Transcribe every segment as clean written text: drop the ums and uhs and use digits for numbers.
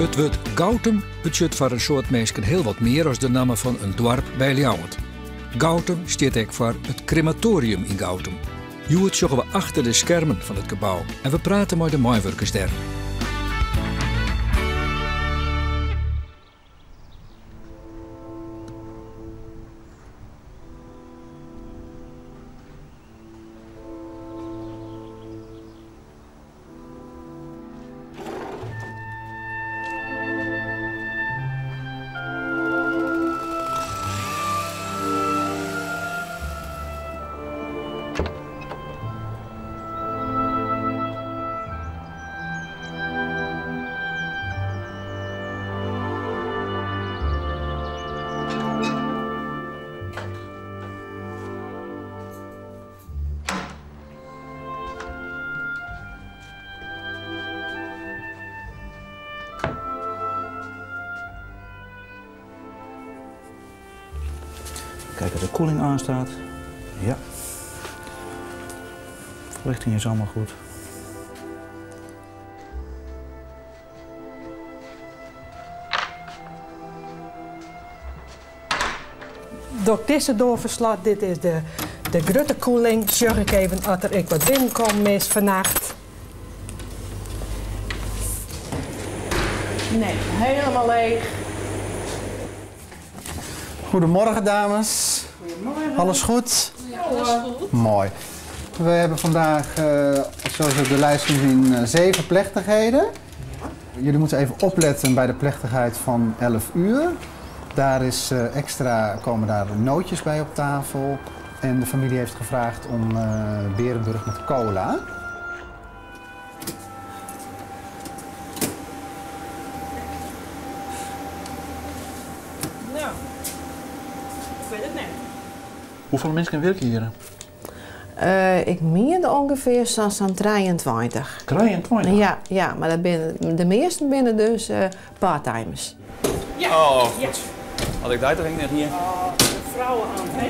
Het woord Gautum betekent voor een soort mensen heel wat meer als de naam van een dorp bij Ljouwert. Gautum staat ook voor het crematorium in Gautum. Joet zoeken we achter de schermen van het gebouw en we praten met de medewerkers daar. Kijken of de koeling aanstaat. Ja. Verlichting is allemaal goed. Door deze doorverslag, dit is de grote koeling. Zorg ik even dat er wat binnenkomt is vannacht. Nee, helemaal leeg. Goedemorgen dames. Goedemorgen. Alles goed? Ja, alles goed. Mooi. We hebben vandaag, zoals je op de lijst kunt zien, 7 plechtigheden. Jullie moeten even opletten bij de plechtigheid van 11 uur. Daar is komen daar nootjes bij op tafel. En de familie heeft gevraagd om Berenburg met cola. Nou, ik weet het niet. Hoeveel mensen werken hier? Ik meen ongeveer zo'n 23. 23? Ja, maar dat binnen, de meesten binnen dus parttimers. Ja. Oh, goed. Ja. Had ik daar toch net hier? Vrouwen aan, hè?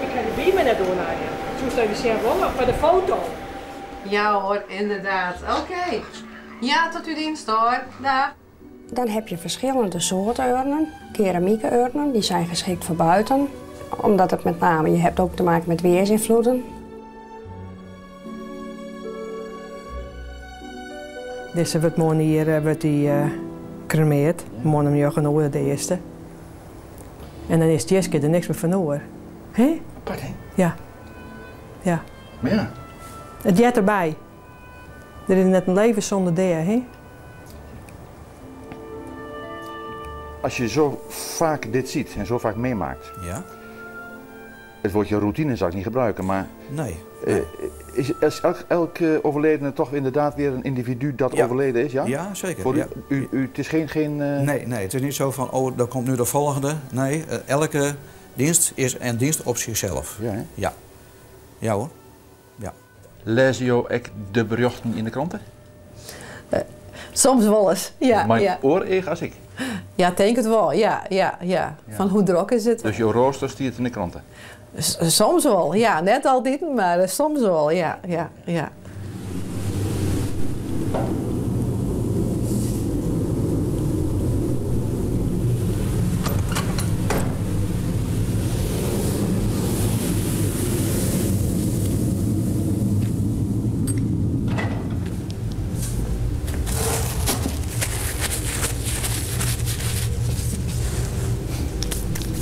Ik ga de beamer net doorleiden. Zo even zeggen, wel, voor de foto. Ja hoor, inderdaad. Oké. Ja, tot uw dienst hoor. Dag. Dan heb je verschillende soorten urnen. Keramieke urnen, die zijn geschikt voor buiten. Omdat het met name, je hebt ook te maken met weersinvloeden. Deze wordt morgen hier wordt die cremeerd. Morgen om joggen over de eerste. En dan is het eerste keer er niks meer van over. Hé? Pardon? Ja. Ja. Maar ja. Het jet erbij. Er is net een leven zonder deer, hè? Als je zo vaak dit ziet en zo vaak meemaakt, Ja? het woordje routine zou ik niet gebruiken, maar Nee. is elk overledene toch inderdaad weer een individu dat Ja. overleden is? Ja, Ja, zeker. Voor Ja. het is geen Nee, het is niet zo van, oh, dan komt nu de volgende. Nee, elke dienst is een dienst op zichzelf. Ja, hè? Ja. Ja hoor. Ja. Lees je ook de berichten in de kranten? Soms wel eens. Ja, Mijn ja. oor eeg als ik. Ja, denk het wel. Ja. Van hoe druk is het? Dus je rooster stiert in de kranten? Soms wel. Ja, net altijd, maar soms wel. Ja.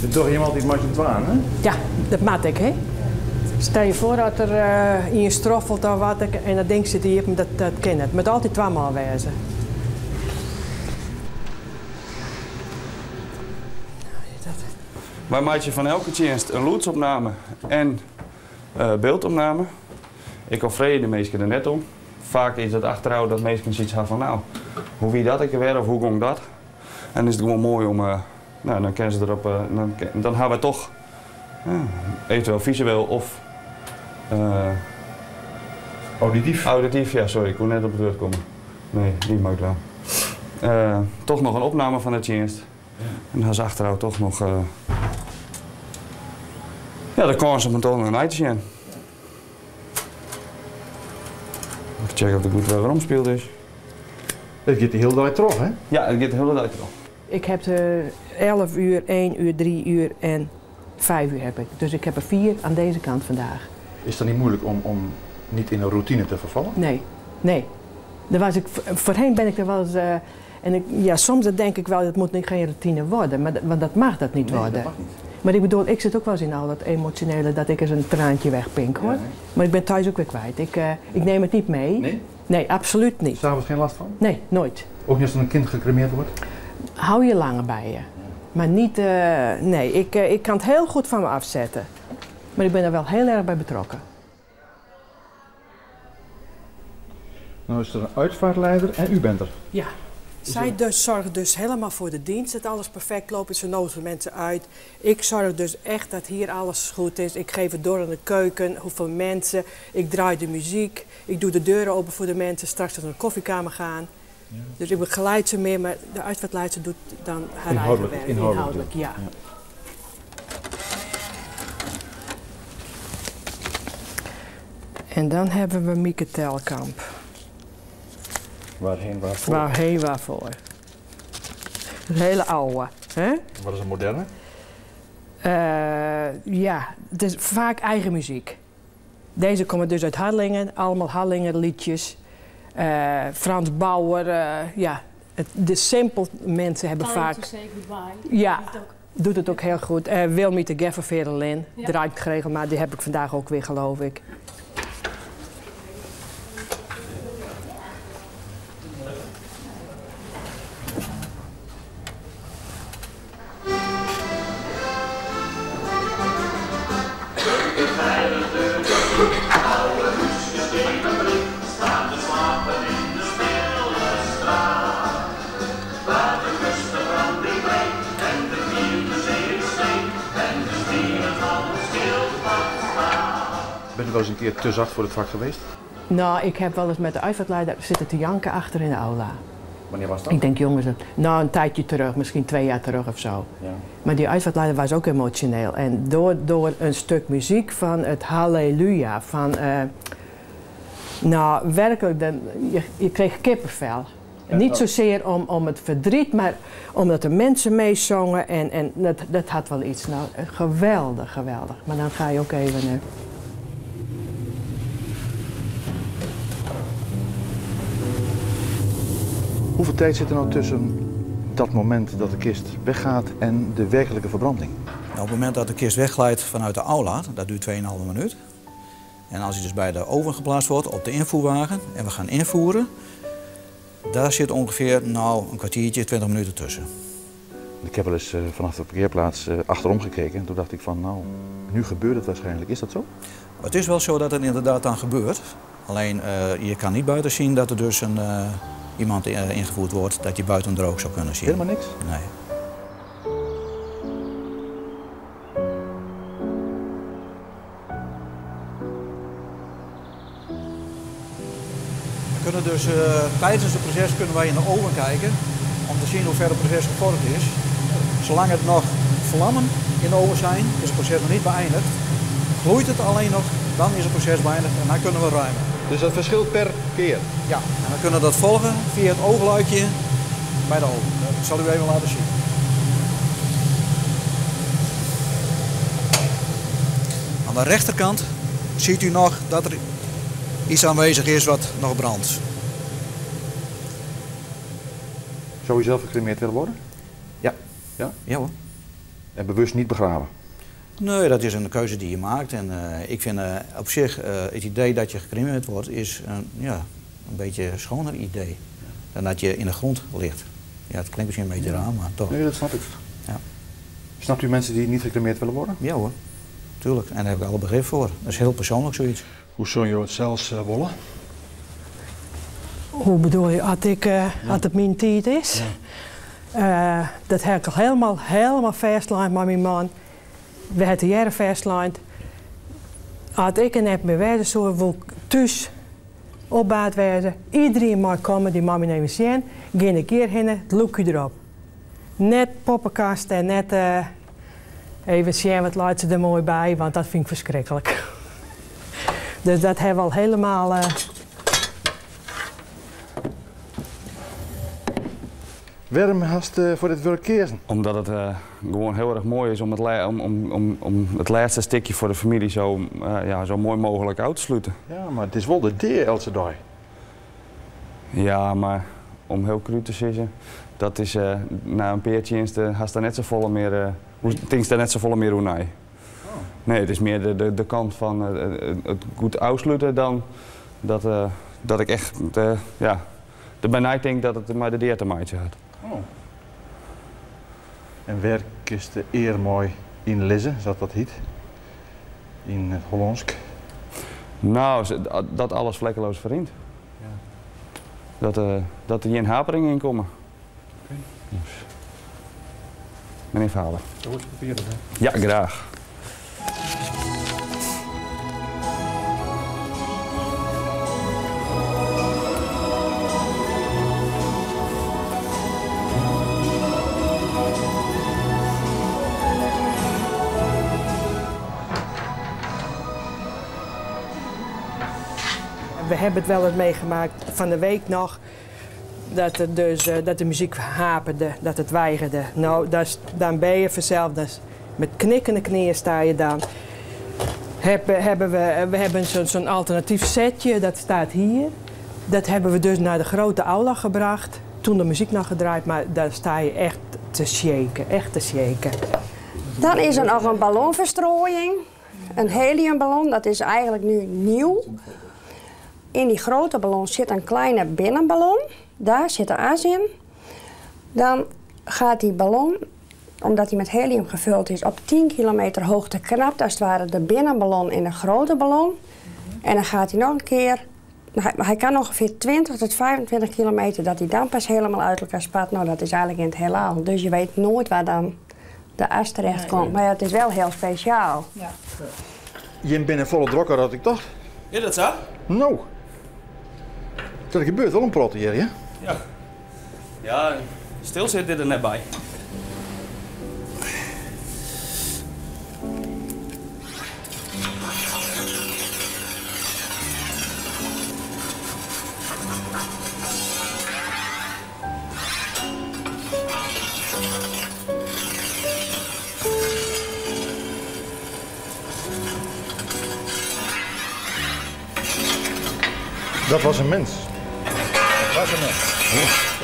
Het is toch iemand die maakt het aan, hè? Ja, dat maak ik, hè? Stel je voor dat er in je stroffelt of wat en dat ding zit hier, dat ken het. Moet altijd 2 maal wezen. Wij maken van elke dienst een loedsopname en beeldopname. Ik overreden de meesten er net om. Vaak is het achterhouden dat mensen zoiets hebben van nou, hoe wie dat ik er weer of hoe ging dat? En dan is het gewoon mooi om, nou dan kennen ze erop, dan hebben we toch eventueel visueel of auditief, ja sorry, ik kon net op het woord komen. Nee, niet mooi wel. Toch nog een opname van de dienst. En dan is achterhoud toch nog ja, de kans om het toch nog een uit te zien. Even checken of de goed weer omspeeld is. Dat gaat de hele dag terug, hè? Ja, het gaat de hele tijd erop. Ik heb 11 uur, 1 uur, 3 uur en 5 uur heb ik. Dus ik heb er 4 aan deze kant vandaag. Is het niet moeilijk om niet in een routine te vervallen? Nee. Voorheen ben ik er wel eens... soms denk ik wel, het moet geen routine worden, want dat mag dat niet worden. Dat mag niet. Maar ik bedoel, ik zit ook wel eens in al dat emotionele, dat ik eens een traantje wegpink hoor. Ja, nee. Maar ik ben thuis ook weer kwijt. Ik neem het niet mee. Nee? Nee, absoluut niet. S'avonds geen last van? Nee, nooit. Ook niet als er een kind gecremeerd wordt? Hou je langer bij je. Ja. Maar niet, nee, ik kan het heel goed van me afzetten. Maar ik ben er wel heel erg bij betrokken. Nou is er een uitvaartleider en u bent er. Ja. Zij zorgt dus helemaal voor de dienst, dat alles perfect loopt. Ze nodigen mensen uit. Ik zorg dus echt dat hier alles goed is. Ik geef het door in de keuken, hoeveel mensen. Ik draai de muziek. Ik doe de deuren open voor de mensen straks als ze naar de koffiekamer gaan. Ja. Dus ik begeleid ze meer, maar de uitvaartleidster doet dan haar eigen werk. Inhoudelijk, ja. En dan hebben we Mieke Telkamp. Waarheen, waarvoor? Waarheen, waarvoor. Een hele oude. Hè? Wat is een moderne? Ja, het is vaak eigen muziek. Deze komen dus uit Harlingen, allemaal Harlinger liedjes. Frans Bauer, ja. De simpel mensen hebben vaak... Ja, doet het ook heel goed. Wilmie de Geffer draait het geregeld, maar die heb ik vandaag ook weer, geloof ik. Ben je wel eens een keer te zacht voor het vak geweest? Nou, ik heb wel eens met de uitvaartleider zitten te janken achter in de aula. Wanneer was dat? Ik denk, jongens, nou een tijdje terug, misschien 2 jaar terug of zo. Ja. Maar die uitvaartleider was ook emotioneel. En door een stuk muziek van het Halleluja, van... nou, werkelijk, je kreeg kippenvel. Ja, niet zozeer om het verdriet, maar omdat de mensen meezongen en dat had wel iets. Nou, geweldig, geweldig. Maar dan ga je ook even... Hoeveel tijd zit er nou tussen dat moment dat de kist weggaat en de werkelijke verbranding? Nou, op het moment dat de kist wegglijdt vanuit de aula, dat duurt 2,5 minuut. En als hij dus bij de oven geplaatst wordt op de invoerwagen en we gaan invoeren, daar zit ongeveer een kwartiertje, 20 minuten tussen. Ik heb wel eens vanaf de parkeerplaats achterom gekeken en toen dacht ik van nou, nu gebeurt het waarschijnlijk. Is dat zo? Het is wel zo dat het inderdaad dan gebeurt. Alleen je kan niet buiten zien dat er dus iemand ingevoerd wordt dat je buiten droog zou kunnen zien. Helemaal niks? Nee. We kunnen dus tijdens het proces kunnen wij in de oven kijken om te zien hoe ver het proces gevorderd is. Zolang het nog vlammen in de oven zijn, is het proces nog niet beëindigd. Gloeit het alleen nog, dan is het proces beëindigd en dan kunnen we ruimen. Dus dat verschilt per keer? Ja, en we kunnen dat volgen via het oogluikje bij de oven. Dat zal u even laten zien. Aan de rechterkant ziet u nog dat er iets aanwezig is wat nog brandt. Zou u zelf gecremeerd willen worden? Ja. Ja? Ja hoor. En bewust niet begraven? Nee, dat is een keuze die je maakt. En ik vind op zich het idee dat je gecremeerd wordt is een beetje een schoner idee dan dat je in de grond ligt. Ja, het klinkt misschien een beetje raar, maar toch. Nee, dat snap ik. Ja. Snapt u mensen die niet gecremeerd willen worden? Ja hoor, tuurlijk. En daar heb ik alle begrip voor. Dat is heel persoonlijk zoiets. Hoe zou je het zelfs willen? Hoe bedoel je, als het mijn tijd is? Ja. Dat heb ik al helemaal vastgelegd met mijn man. We hebben jaren vastgelegd. Als ik en heb me wezen, zo wil ik thuis opbaat wezen. Iedereen mag komen, die mag me nemen zien. Ga een keer heen, het lookje erop. Net poppenkast en net even zien wat laat ze er mooi bij, want dat vind ik verschrikkelijk. Dus dat hebben we al helemaal... Waarom hast voor dit werk gekozen? Omdat het gewoon heel erg mooi is om het laatste stukje voor de familie zo mooi mogelijk uit te sluiten. Ja, maar het is wel de deur elke dag. Ja, maar om heel cru te zeggen, dat is na een peertje is haast daar net zo volle meer, net zo volle meer hoe nee. Nee, het is meer de kant van het goed uitsluiten dan dat ik echt de bijna denk dat het maar de deur te maken had. Oh. En waar is de eer mooi in lezen, zat dat hiet? In het Hollandsk? Nou, dat alles vlekkeloos vriend. Ja. Dat er geen haperingen in komen. Okay. Dus. Meneer Vader. Dat wordt papier, hè? Ja, graag. We hebben het wel eens meegemaakt van de week nog, dat de muziek haperde, dat het weigerde. Nou, dan ben je vanzelf, met knikkende knieën sta je dan. We hebben zo'n alternatief setje, dat staat hier. Dat hebben we dus naar de grote aula gebracht, toen de muziek nog gedraaid, maar daar sta je echt te shaken, echt te shaken. Dan is er nog een ballonverstrooiing, een heliumballon, dat is eigenlijk nu nieuw. In die grote ballon zit een kleine binnenballon. Daar zit de as in. Dan gaat die ballon, omdat hij met helium gevuld is, op 10 kilometer hoogte knapt als het ware de binnenballon in de grote ballon. En dan gaat hij nog een keer, hij kan ongeveer 20 tot 25 kilometer, dat hij dan pas helemaal uit elkaar spat. Nou, dat is eigenlijk in het heelal. Dus je weet nooit waar dan de as terecht komt. Maar ja, het is wel heel speciaal. Ja. Je bent een volle drokker, had ik toch? Is dat zo? Nou. Dat gebeurt wel een prot hier, ja? Ja. Ja, stil zit dit er net bij. Dat was een mens. Dat was een mens.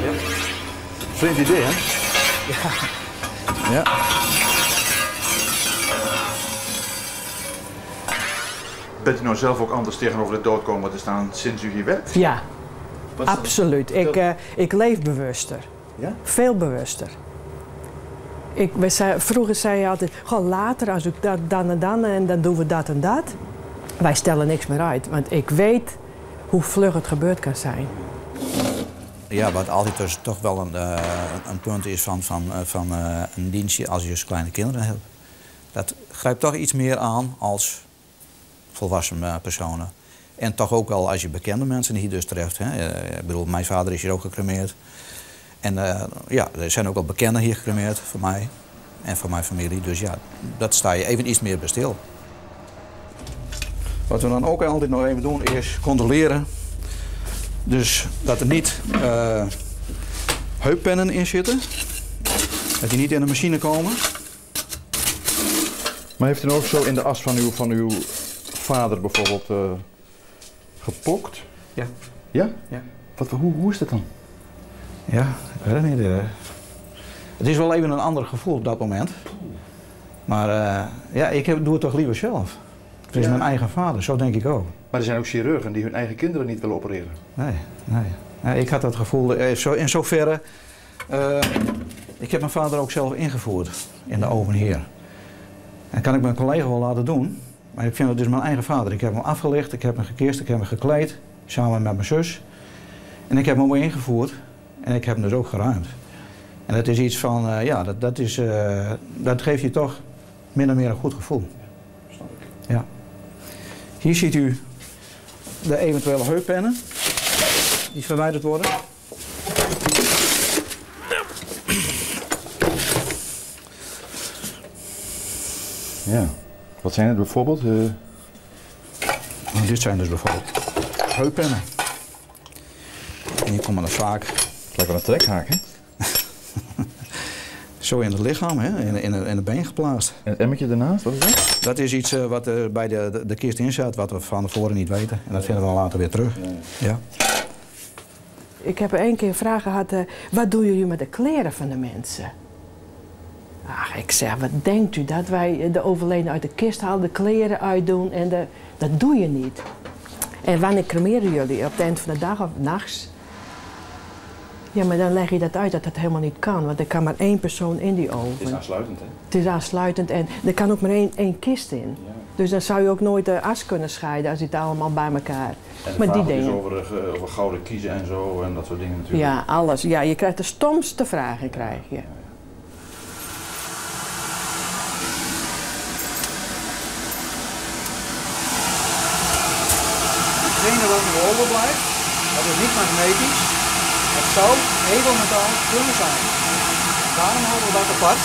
Ja. Vreemd idee, hè? Ja. Ja. Bent u nou zelf ook anders tegenover de dood komen te staan sinds u hier werkt? Ja, absoluut. Ik leef bewuster. Ja? Veel bewuster. Vroeger zei je altijd, goh, later als ik dat dan en dan doen we dat en dat. Wij stellen niks meer uit, want ik weet hoe vlug het gebeurd kan zijn. Ja, wat altijd dus toch wel een punt is van een dienstje als je dus kleine kinderen hebt. Dat grijpt toch iets meer aan als volwassen personen. En toch ook wel als je bekende mensen hier dus treft. Hè. Ik bedoel, mijn vader is hier ook gecremeerd. En ja, er zijn ook wel bekenden hier gecremeerd voor mij en voor mijn familie. Dus ja, dat sta je even iets meer bij stil. Wat we dan ook altijd nog even doen is controleren. Dus dat er niet heuppennen in zitten. Dat die niet in de machine komen. Maar heeft u nou ook zo in de as van uw vader bijvoorbeeld gepokt? Ja. Ja? Ja. Hoe is dat dan? Ja, ik weet het niet. Het is wel even een ander gevoel op dat moment. Maar ja, doe het toch liever zelf. Het is mijn eigen vader, zo denk ik ook. Maar er zijn ook chirurgen die hun eigen kinderen niet willen opereren. Nee. Ik had dat gevoel in zoverre. Ik heb mijn vader ook zelf ingevoerd in de oven hier. En kan ik mijn collega wel laten doen. Maar ik vind het dus mijn eigen vader. Ik heb hem afgelegd, ik heb hem gekist, ik heb hem gekleed. Samen met mijn zus. En ik heb hem weer ingevoerd. En ik heb hem dus ook geruimd. En dat is iets van, dat geeft je toch min of meer een goed gevoel. Ja. Hier ziet u de eventuele heuppennen die verwijderd worden. Ja. Wat zijn het bijvoorbeeld? Dit zijn dus bijvoorbeeld heuppennen. En hier komen er vaak... Het lijkt wel een trekhaak, hè? Zo in het lichaam, hè? In het been geplaatst. En het emmertje daarnaast, wat is dat? Dat is iets wat bij de kist in zat, wat we van tevoren niet weten. En dat vinden we later weer terug. Ja. Ik heb er één keer een vraag gehad, wat doen jullie met de kleren van de mensen? Ach, ik zeg, wat denkt u dat wij de overledene uit de kist halen, de kleren uitdoen en dat doe je niet. En wanneer cremeren jullie? Op het eind van de dag of nachts? Ja, maar dan leg je dat uit dat dat helemaal niet kan, want er kan maar één persoon in die oven. Het is aansluitend, hè? Het is aansluitend en er kan ook maar één kist in. Ja. Dus dan zou je ook nooit de as kunnen scheiden als je het allemaal bij elkaar. En maar die dingen. Dus over gouden kiezen en zo en dat soort dingen natuurlijk. Ja, alles. Ja, je krijgt de stomste vragen, krijg je. Hetgene wat er overblijft, dat is niet magnetisch. Het zou edelmetaal kunnen zijn. Daarom houden we dat apart.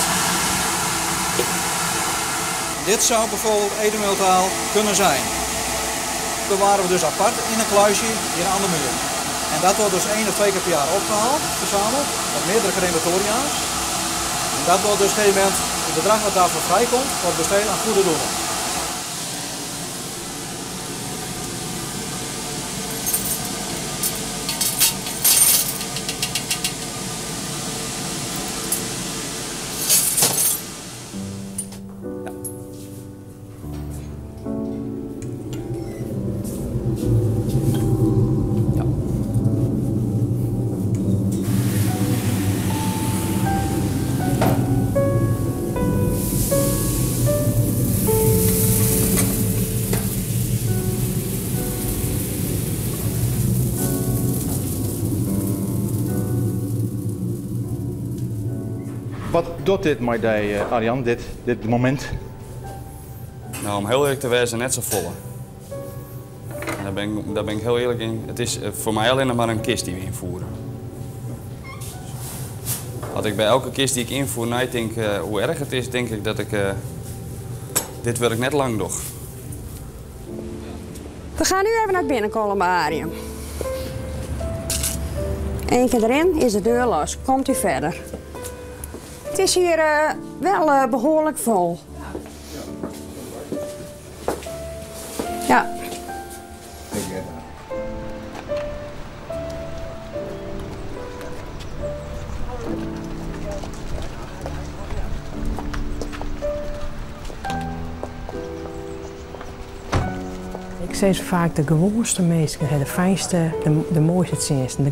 Dit zou bijvoorbeeld edelmetaal kunnen zijn. Dat bewaren we dus apart in een kluisje hier aan de muur. En dat wordt dus 1 of 2 keer per jaar opgehaald, verzameld, met meerdere crematoria's. En dat wordt dus op een gegeven moment, het bedrag wat daarvoor vrijkomt, wordt besteed aan goede doelen. Wat doet dit met jij, Arjan, dit moment? Nou, om heel eerlijk te wezen, net zo volle. Daar ben ik heel eerlijk in. Het is voor mij alleen nog maar een kist die we invoeren. Als ik bij elke kist die ik invoer denk hoe erg het is, denk ik dat ik dit werk net lang doe. We gaan nu even naar het binnencolumbarium. Eén keer erin is de deur los. Komt u verder. Het is hier wel behoorlijk vol. Ja. Ik zeg zo vaak, de gewoonste mensen, de fijnste, de mooiste zinsten,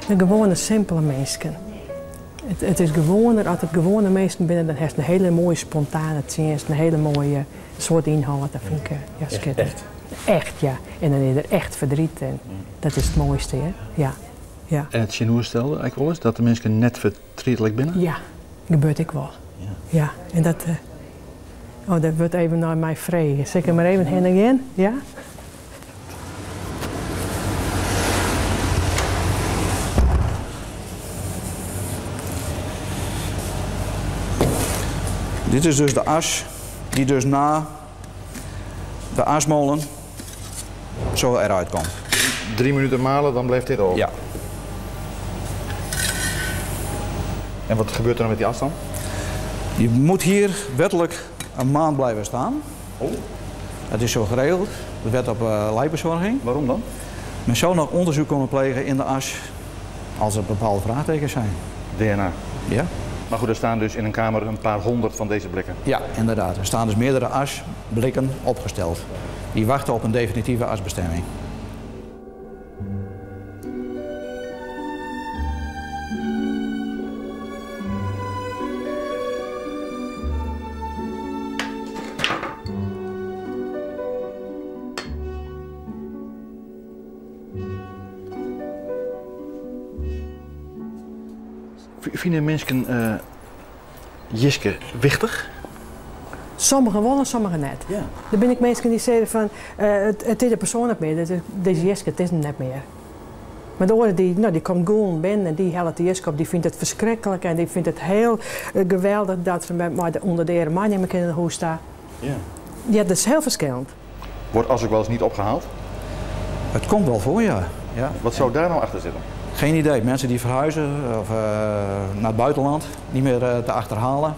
de gewone simpele mensen. Het is gewoner, als het gewone mensen binnen, dan heeft het een hele mooie spontane zinst, een hele mooie soort inhoud. Dat vind ik ja, schitterend. Echt, ja. En dan is er echt verdriet en dat is het mooiste, hè? Ja. Ja. En het Chinois-stelde eigenlijk wel eens, dat de mensen net verdrietelijk binnen? Ja, gebeurt ik wel. Ja. Ja. En dat, dat wordt even naar mij vregen. Zeg maar even heen en again, ja? Dit is dus de as die dus na de asmolen zo eruit komt. 3 minuten malen, dan blijft dit over? Ja. En wat gebeurt er dan met die as dan? Je moet hier wettelijk een maand blijven staan. Oh. Dat is zo geregeld. De wet op lijkbezorging. Waarom dan? Men zou nog onderzoek kunnen plegen in de as als er bepaalde vraagtekens zijn. DNA? Ja. Maar goed, er staan dus in een kamer een paar honderd van deze blikken. Ja, inderdaad. Er staan dus meerdere asblikken opgesteld. Die wachten op een definitieve asbestemming. Vinden mensen Jiske wichtig? Sommigen wel en sommigen net. Ja. Dan ben ik mensen die zeggen van, het is de persoon niet meer, deze Jiske, het is hem niet meer. Maar de oren die komt gewoon binnen en die helpt de Jiske op, die vindt het verschrikkelijk en die vindt het heel geweldig dat ze met onder de man in het huis staan. Ja. Ja, dat is heel verschillend. Wordt als ook wel eens niet opgehaald? Het komt wel voor, ja. Wat zou daar nou achter zitten? Geen idee. Mensen die verhuizen of, naar het buitenland, niet meer te achterhalen.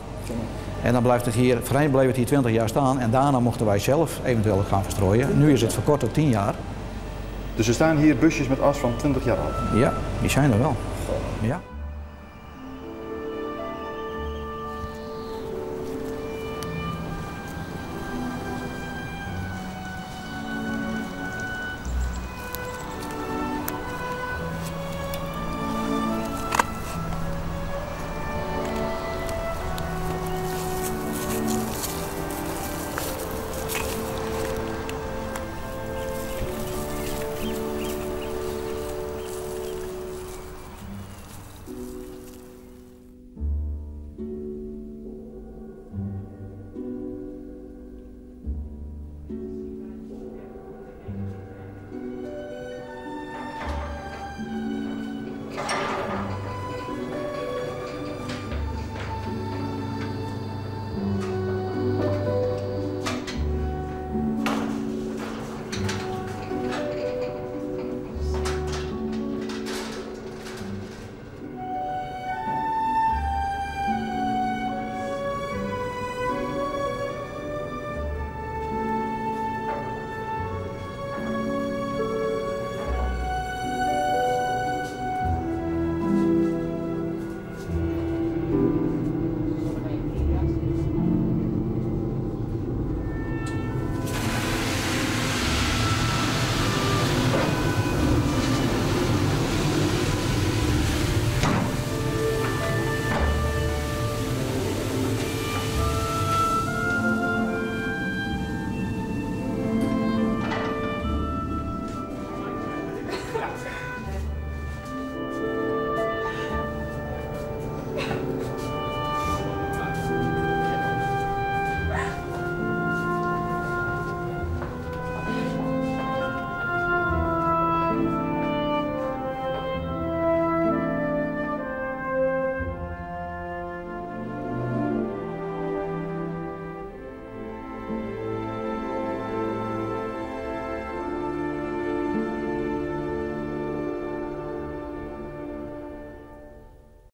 En dan blijft het hier, voorheen bleef het hier 20 jaar staan en daarna mochten wij zelf eventueel gaan verstrooien. Nu is het verkort tot 10 jaar. Dus er staan hier busjes met as van 20 jaar oud? Ja, die zijn er wel. Ja.